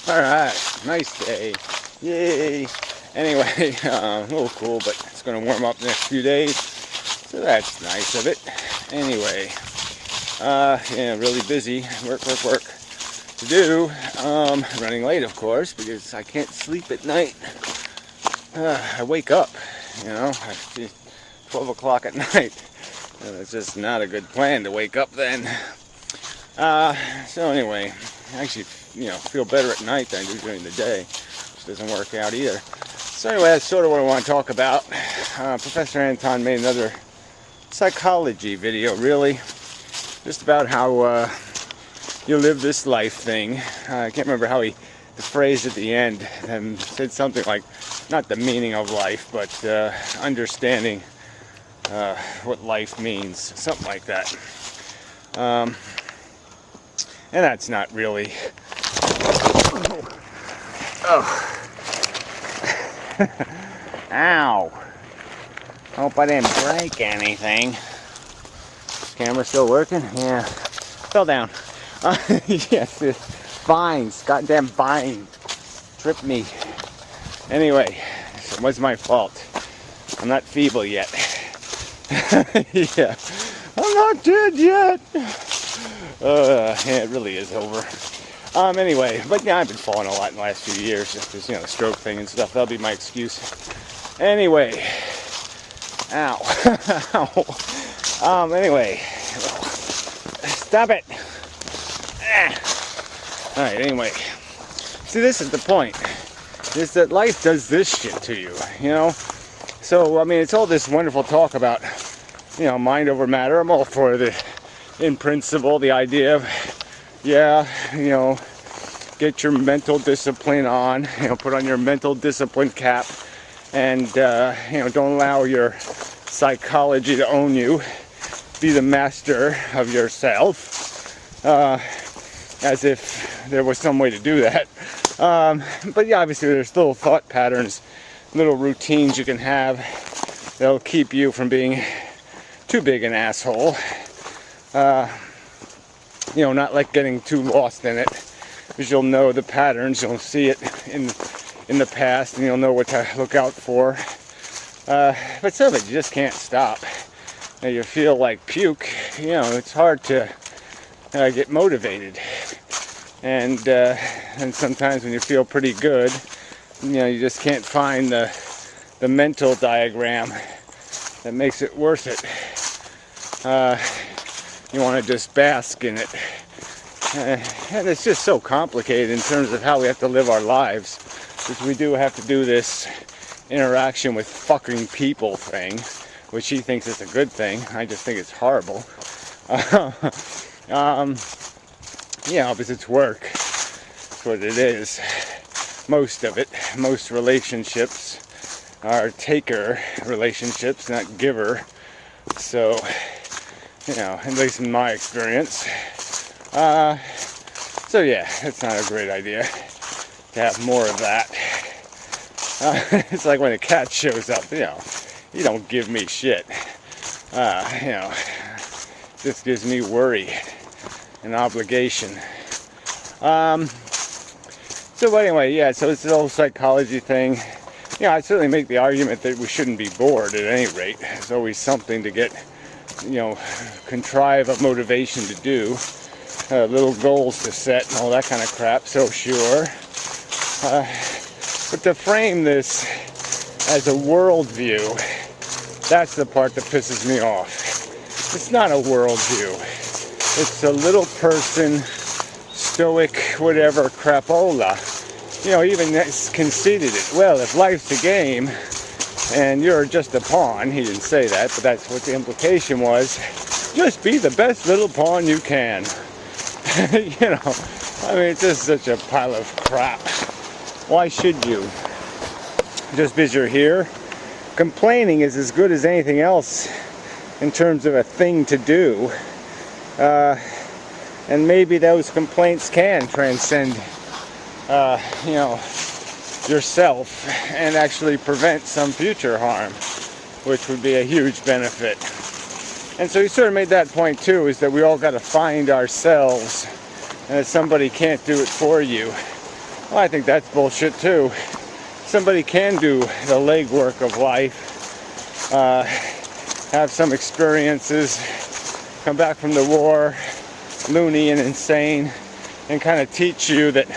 Alright, nice day. Yay! Anyway, a little cool, but it's going to warm up the next few days. So that's nice of it. Anyway, yeah, really busy. Work to do. Running late, of course, because I can't sleep at night. I wake up, at 12 o'clock at night. And it's just not a good plan to wake up then. So anyway, I actually, feel better at night than I do during the day, which doesn't work out either. So anyway, that's sort of what I want to talk about. Professor Anton made another psychology video, really, just about how you live this life thing. I can't remember how he phrased at the end, and said something like, not the meaning of life, but understanding what life means, something like that. And that's not really... Oh. Ow. Hope I didn't break anything. Camera still working? Yeah. Fell down. Yes, vines. Goddamn vine. Tripped me. Anyway, it was my fault. I'm not feeble yet. Yeah. I'm not dead yet. Yeah, it really is over. Anyway, but yeah, I've been falling a lot in the last few years, just because, the stroke thing and stuff. That'll be my excuse. Anyway. Ow. Ow. Anyway. Stop it. Alright, anyway. See, this is the point. Is that life does this shit to you, So, I mean, it's all this wonderful talk about, mind over matter. I'm all for in principle, the idea of, get your mental discipline on, put on your mental discipline cap, and, don't allow your psychology to own you. Be the master of yourself, as if there was some way to do that. But yeah, obviously there's little thought patterns, little routines you can have that'll keep you from being too big an asshole. Not like getting too lost in it, because you'll know the patterns, you'll see it in the past, and you'll know what to look out for. But some of it you just can't stop. And you feel like puke, it's hard to get motivated. And sometimes when you feel pretty good, you just can't find the mental diagram that makes it worth it. You want to just bask in it. And it's just so complicated in terms of how we have to live our lives, because we do have to do this interaction with fucking people thing, which he thinks is a good thing. I just think it's horrible. Because it's work. That's what it is. Most of it. Most relationships are taker relationships, not giver. So, at least in my experience. So yeah, it's not a great idea to have more of that. It's like when a cat shows up, you don't give me shit. This gives me worry and obligation. So anyway, yeah, so it's the whole psychology thing. I certainly make the argument that we shouldn't be bored at any rate. There's always something to get, contrive a motivation to do. Little goals to set and all that kind of crap, so sure. But to frame this as a worldview, that's the part that pisses me off. It's not a worldview. It's a little person, stoic, whatever, crapola. Even conceded it. Well, if life's a game and you're just a pawn, he didn't say that, but that's what the implication was. Just be the best little pawn you can. It's just such a pile of crap. Why should you? Just because you're here? Complaining is as good as anything else in terms of a thing to do. And maybe those complaints can transcend, yourself and actually prevent some future harm, which would be a huge benefit. And so he sort of made that point too, is that we all got to find ourselves, and that somebody can't do it for you. Well, I think that's bullshit too. Somebody can do the legwork of life, have some experiences, come back from the war, loony and insane, and kind of teach you that,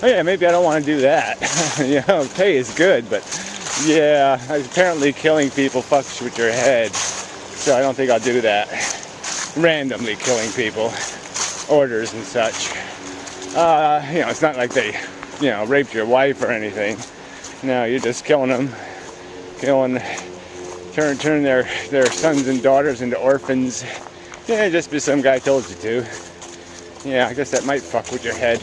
oh yeah, maybe I don't want to do that. You know, pay is good, but yeah, apparently killing people fucks with your head, so I don't think I'll do that. Randomly killing people, orders and such. You know, it's not like they, you know, raped your wife or anything. No, you're just killing them, turn their sons and daughters into orphans. Yeah, just because some guy told you to. Yeah, I guess that might fuck with your head.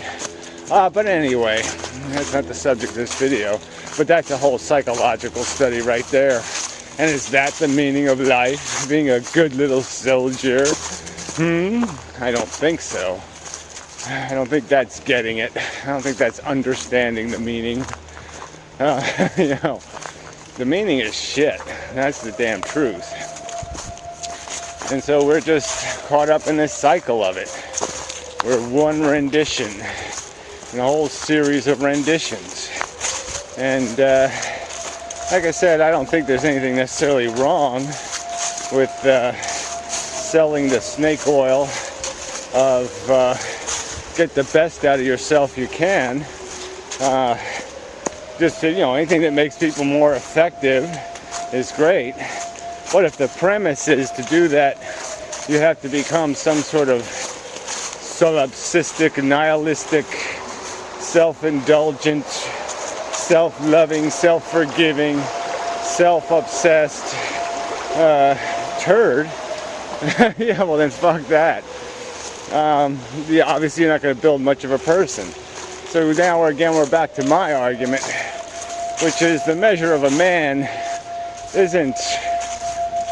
But anyway, that's not the subject of this video. But that's a whole psychological study right there. And is that the meaning of life? Being a good little soldier? I don't think so. I don't think that's getting it. I don't think that's understanding the meaning. You know, the meaning is shit. That's the damn truth. And so we're just caught up in this cycle of it. We're one rendition in a whole series of renditions. And like I said, I don't think there's anything necessarily wrong with selling the snake oil of get the best out of yourself you can. Just to, you know, anything that makes people more effective is great. But if the premise is to do that, you have to become some sort of solipsistic, nihilistic, self-indulgent, self-loving, self-forgiving, self-obsessed turd, yeah, well then fuck that. Yeah, obviously you're not going to build much of a person. So now we're back to my argument, which is the measure of a man isn't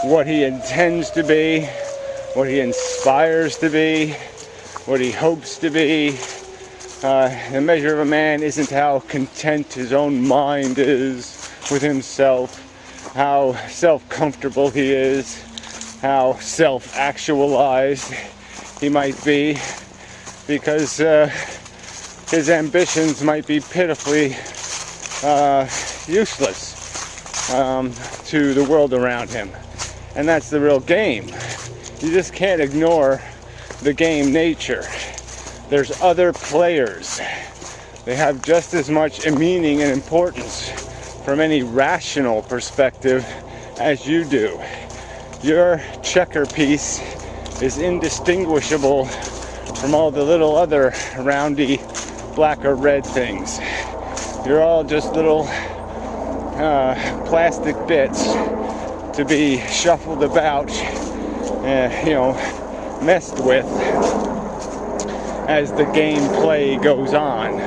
what he intends to be, what he inspires to be, what he hopes to be. The measure of a man isn't how content his own mind is with himself, how self-comfortable he is, how self-actualized he might be, because his ambitions might be pitifully useless to the world around him. And that's the real game. You just can't ignore the game nature. There's other players. They have just as much meaning and importance from any rational perspective as you do. Your checker piece is indistinguishable from all the little other roundy black or red things. You're all just little plastic bits to be shuffled about, you know, messed with as the gameplay goes on.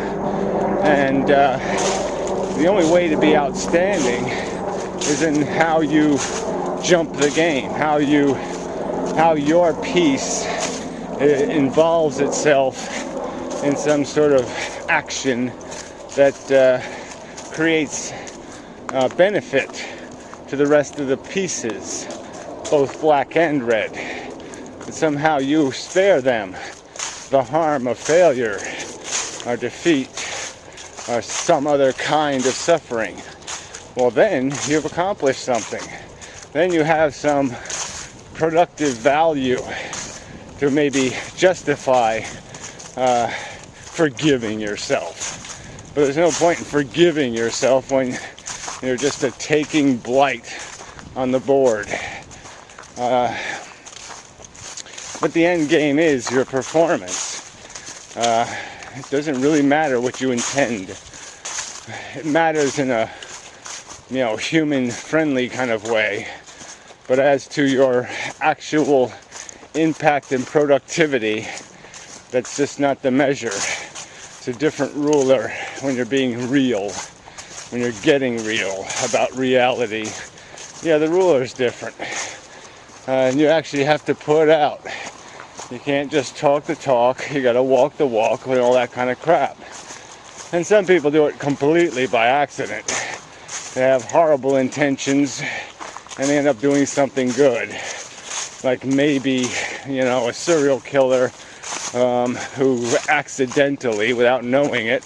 And the only way to be outstanding is in how you jump the game, how your piece involves itself in some sort of action that creates benefit to the rest of the pieces, both black and red. And somehow you spare them the harm of failure or defeat or some other kind of suffering. Well, then you've accomplished something. Then you have some productive value to maybe justify forgiving yourself. But there's no point in forgiving yourself when you're just a taking blight on the board. But the end game is your performance. It doesn't really matter what you intend. It matters in a, you know, human-friendly kind of way. But as to your actual impact and productivity, that's just not the measure. It's a different ruler when you're being real, when you're getting real about reality. Yeah, the ruler's different. And you actually have to put out. You can't just talk the talk, you gotta walk the walk and all that kind of crap. And some people do it completely by accident. They have horrible intentions and they end up doing something good. Like maybe, you know, a serial killer who accidentally, without knowing it,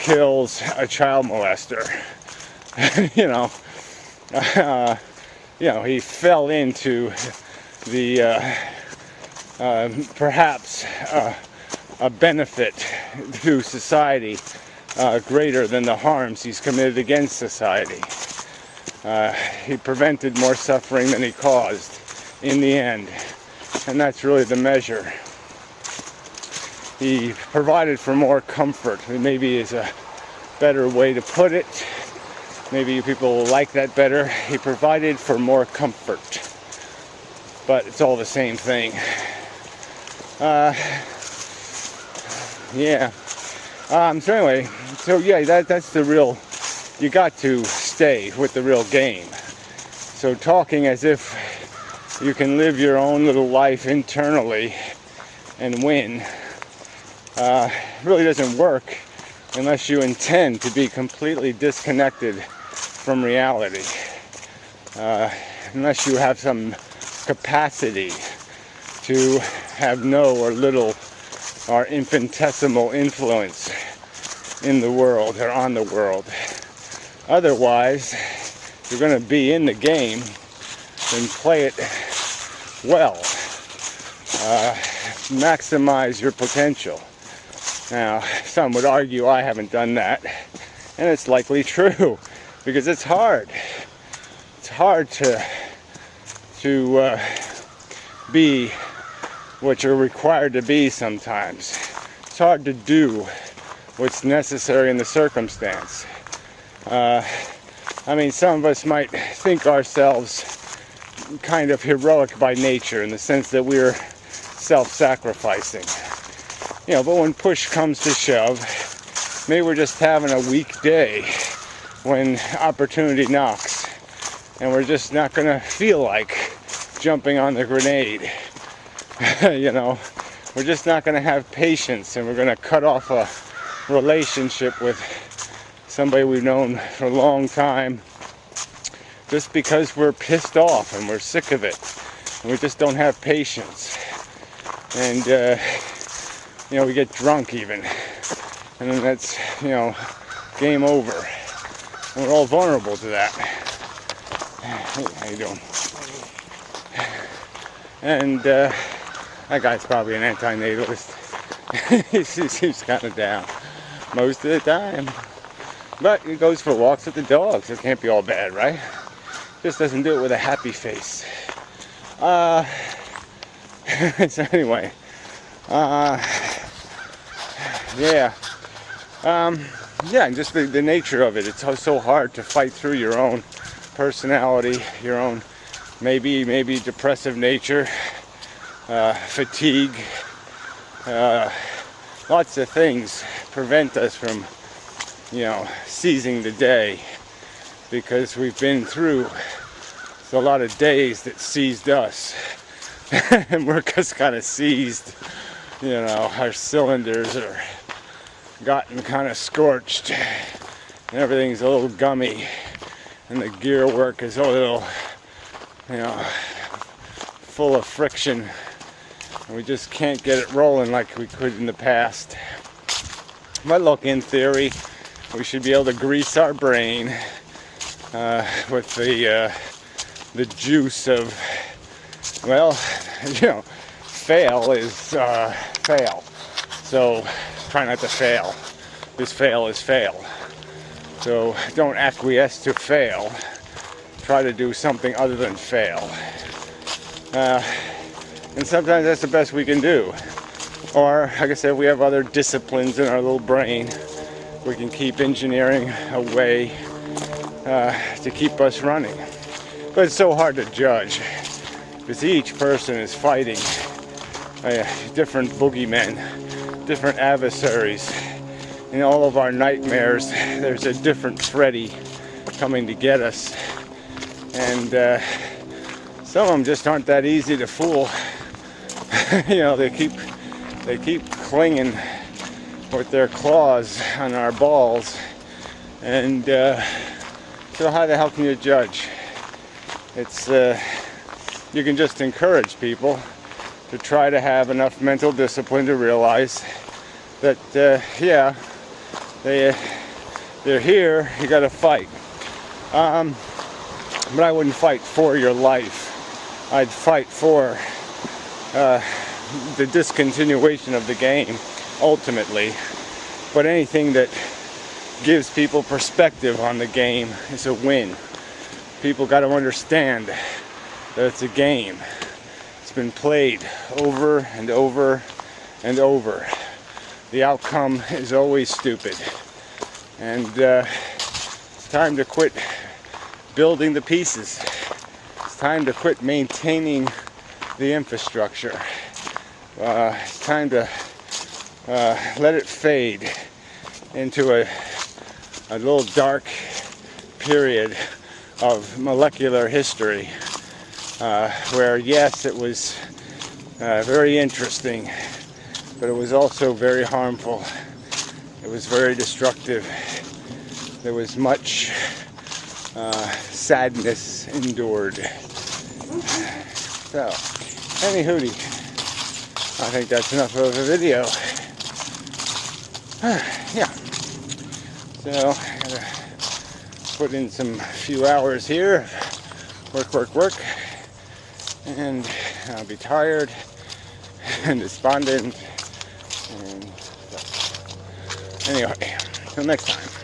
kills a child molester. He fell into the perhaps a benefit to society greater than the harms he's committed against society. He prevented more suffering than he caused in the end, and that's really the measure. He provided for more comfort, maybe is a better way to put it. Maybe people will like that better. He provided for more comfort, but it's all the same thing. That's the real, you got to stay with the real game. So talking as if you can live your own little life internally and win really doesn't work unless you intend to be completely disconnected from reality. Unless you have some capacity to have no or little or infinitesimal influence in the world or on the world. Otherwise, if you're going to be in the game, then play it well. Maximize your potential. Now, some would argue I haven't done that, and it's likely true, because it's hard. It's hard to be what you're required to be sometimes. It's hard to do what's necessary in the circumstance. Some of us might think ourselves kind of heroic by nature in the sense that we're self-sacrificing. But when push comes to shove, maybe we're just having a weak day when opportunity knocks, and we're just not going to feel like jumping on the grenade. We're just not going to have patience, and we're going to cut off a relationship with somebody we've known for a long time just because we're pissed off and we're sick of it, and we just don't have patience. And we get drunk even, and then that's game over, and we're all vulnerable to that. Hey, how you doing? And that guy's probably an anti-natalist. He's kind of down most of the time, but he goes for walks with the dogs. It can't be all bad, right? Just doesn't do it with a happy face. So anyway, and just the nature of it. It's so hard to fight through your own personality, your own maybe depressive nature, fatigue. Lots of things prevent us from, seizing the day, because we've been through a lot of days that seized us, and we're just kind of seized. Our cylinders are gotten kind of scorched, and everything's a little gummy, and the gear work is a little, full of friction, and we just can't get it rolling like we could in the past. But look, in theory, we should be able to grease our brain with the juice of, fail is fail. So try not to fail. This fail is fail. So don't acquiesce to fail. Try to do something other than fail. And sometimes that's the best we can do. Or, like I said, we have other disciplines in our little brain. We can keep engineering a way to keep us running. But it's so hard to judge, because each person is fighting different boogeymen, different adversaries. In all of our nightmares, there's a different Freddy coming to get us. And some of them just aren't that easy to fool. They keep clinging with their claws on our balls. And so how the hell can you judge? It's you can just encourage people to try to have enough mental discipline to realize that they're here. You got to fight. But I wouldn't fight for your life. I'd fight for the discontinuation of the game, ultimately. But anything that gives people perspective on the game is a win. People got to understand that it's a game. It's been played over and over and over. The outcome is always stupid. And it's time to quit building the pieces. It's time to quit maintaining the infrastructure. It's time to let it fade into a little dark period of molecular history where, yes, it was very interesting, but it was also very harmful. It was very destructive. There was much sadness endured. So, anywho, I think that's enough of a video. Yeah. So, I gotta put in some few hours here. Work. And I'll be tired and despondent. And so. Anyway, till next time.